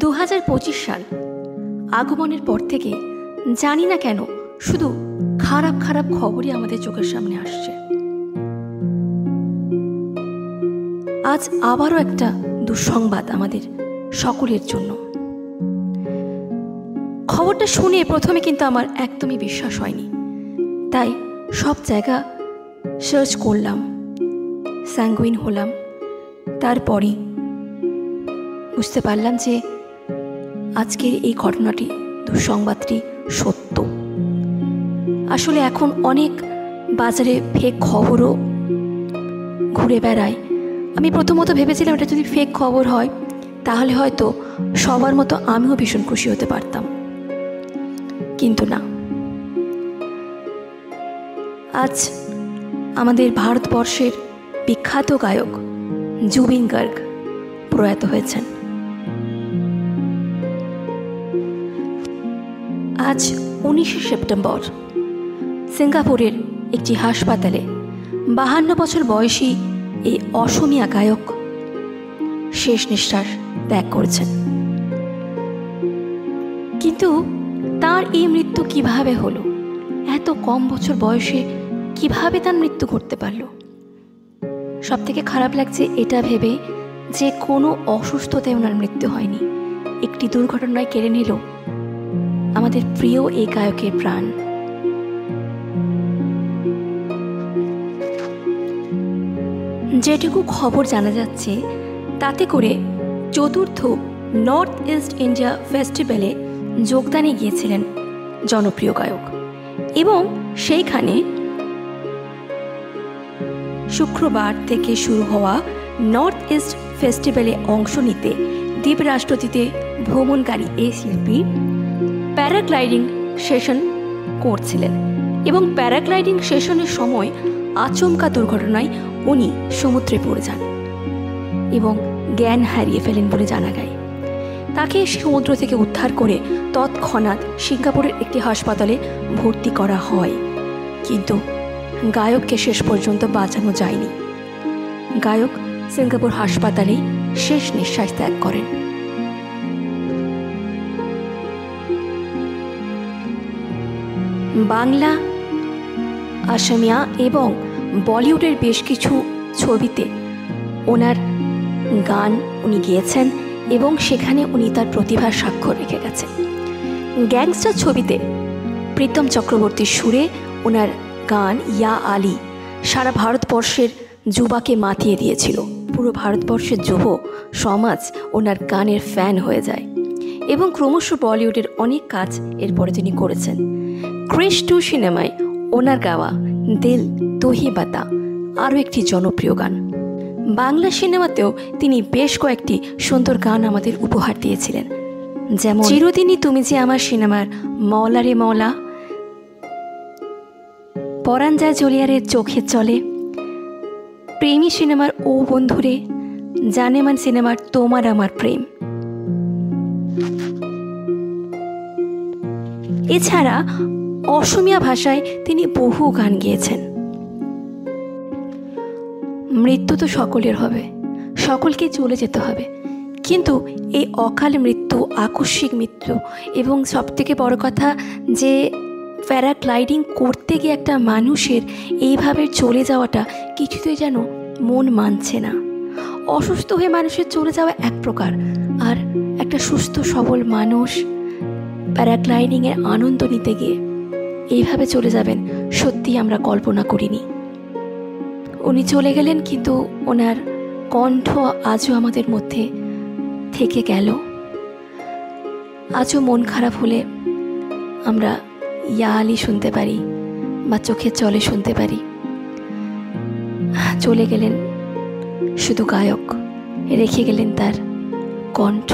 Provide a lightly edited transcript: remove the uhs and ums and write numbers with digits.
2025 সাল আগমনের পর থেকে জানি না কেন শুধু খারাপ খারাপ খবরই আমাদের চোখের সামনে আসছে। আজ আবারও একটা দুঃসংবাদ আমাদের সকলের জন্য। খবরটা শুনে প্রথমে কিন্তু আমার একদমই বিশ্বাস হয়নি, তাই সব জায়গা সার্চ করলাম, স্যাঙ্গুইন হলাম। তারপরে বুঝতে পারলাম যে আজকের এই ঘটনাটি, দুঃসংবাদটি সত্য। আসলে এখন অনেক বাজারে ফেক খবরও ঘুরে বেড়ায়। আমি প্রথমত ভেবেছিলাম এটা যদি ফেক খবর হয় তাহলে হয়তো সবার মতো আমিও ভীষণ খুশি হতে পারতাম, কিন্তু না। আজ আমাদের ভারতবর্ষের বিখ্যাত গায়ক জুবিন গার্গ প্রয়াত হয়েছেন। আজ 19শে সেপ্টেম্বর সিঙ্গাপুরের একটি হাসপাতালে 52 বছর বয়সী এই অসমীয়া গায়ক শেষ নিঃশ্বাস ত্যাগ করেছেন। কিন্তু তার এই মৃত্যু কিভাবে হলো? এত কম বছর বয়সে কিভাবে তার মৃত্যু ঘটতে পারলো? সব থেকে খারাপ লাগছে এটা ভেবে যে কোনো অসুস্থতায় ওনার মৃত্যু হয়নি, একটি দুর্ঘটনায় কেড়ে নিল আমাদের প্রিয় এই গায়কের প্রাণ। যেটুকু খবর জানা যাচ্ছে তাতে করে চতুর্থ নর্থ ইস্ট ইন্ডিয়া ফেস্টিভ্যালে যোগদানে গিয়েছিলেন জনপ্রিয় গায়ক, এবং সেইখানে শুক্রবার থেকে শুরু হওয়া নর্থ ইস্ট ফেস্টিভ্যালে অংশ নিতে দ্বীপরাষ্ট্রটিতে ভ্রমণকারী এই শিল্পী প্যারাগ্লাইডিং সেশন করছিলেন, এবং প্যারাগ্লাইডিং সেশনের সময় আচমকা দুর্ঘটনায় উনি সমুদ্রে পড়ে যান এবং জ্ঞান হারিয়ে ফেলেন বলে জানা যায়। তাকে সমুদ্র থেকে উদ্ধার করে তৎক্ষণাৎ সিঙ্গাপুরের একটি হাসপাতালে ভর্তি করা হয়, কিন্তু গায়ককে শেষ পর্যন্ত বাঁচানো যায়নি। গায়ক সিঙ্গাপুর হাসপাতালেই শেষ নিঃশ্বাস ত্যাগ করেন। বাংলা, আসামিয়া এবং বলিউডের বেশ কিছু ছবিতে ওনার গান উনি গেয়েছেন এবং সেখানে উনি তার প্রতিভার স্বাক্ষর রেখে গেছেন। গ্যাংস্টার ছবিতে প্রীতম চক্রবর্তীর সুরে ওনার গান ইয়া আলী সারা ভারতবর্ষের যুবাকে মাতিয়ে দিয়েছিল। পুরো ভারতবর্ষের যুব সমাজ ওনার গানের ফ্যান হয়ে যায়, এবং ক্রমশ বলিউডের অনেক কাজ এরপরে তিনি করেছেন। ক্রিশ 2 সিনেমায় ওনার গাওয়া দিল তু হি বাতা আরও একটি জনপ্রিয় গান। বাংলা সিনেমাতেও তিনি বেশ কয়েকটি সুন্দর গান আমাদের উপহার দিয়েছিলেন, যেমন চিরদিনই তুমি যে আমার সিনেমার মওলা রে মওলা, পরাণ যায় জলিয়ারের চোখে চলে, প্রেমী সিনেমার ও বন্ধুরে, জানেমান সিনেমার তোমার আমার প্রেম। এছাড়া অসমীয়া ভাষায় তিনি বহু গান গেয়েছেন। মৃত্যু তো সকলের হবে, সকলকে চলে যেতে হবে, কিন্তু এই অকাল মৃত্যু, আকস্মিক মৃত্যু, এবং সবথেকে বড় কথা যে প্যারাগ্লাইডিং করতে গিয়ে একটা মানুষের এইভাবে চলে যাওয়াটা কিছুতেই যেন মন মানছে না। অসুস্থ হয়ে মানুষের চলে যাওয়া এক প্রকার, আর একটা সুস্থ সবল মানুষ প্যারাগ্লাইডিংয়ের আনন্দ নিতে গিয়ে এইভাবে চলে যাবেন, সত্যি আমরা কল্পনা করিনি। উনি চলে গেলেন, কিন্তু ওনার কণ্ঠ আজও আমাদের মধ্যে থেকে গেল। আজও মন খারাপ হলে আমরা ইয়া আলী শুনতে পারি বা চোখের জলে শুনতে পারি। চলে গেলেন শুধু গায়ক, রেখে গেলেন তার কণ্ঠ।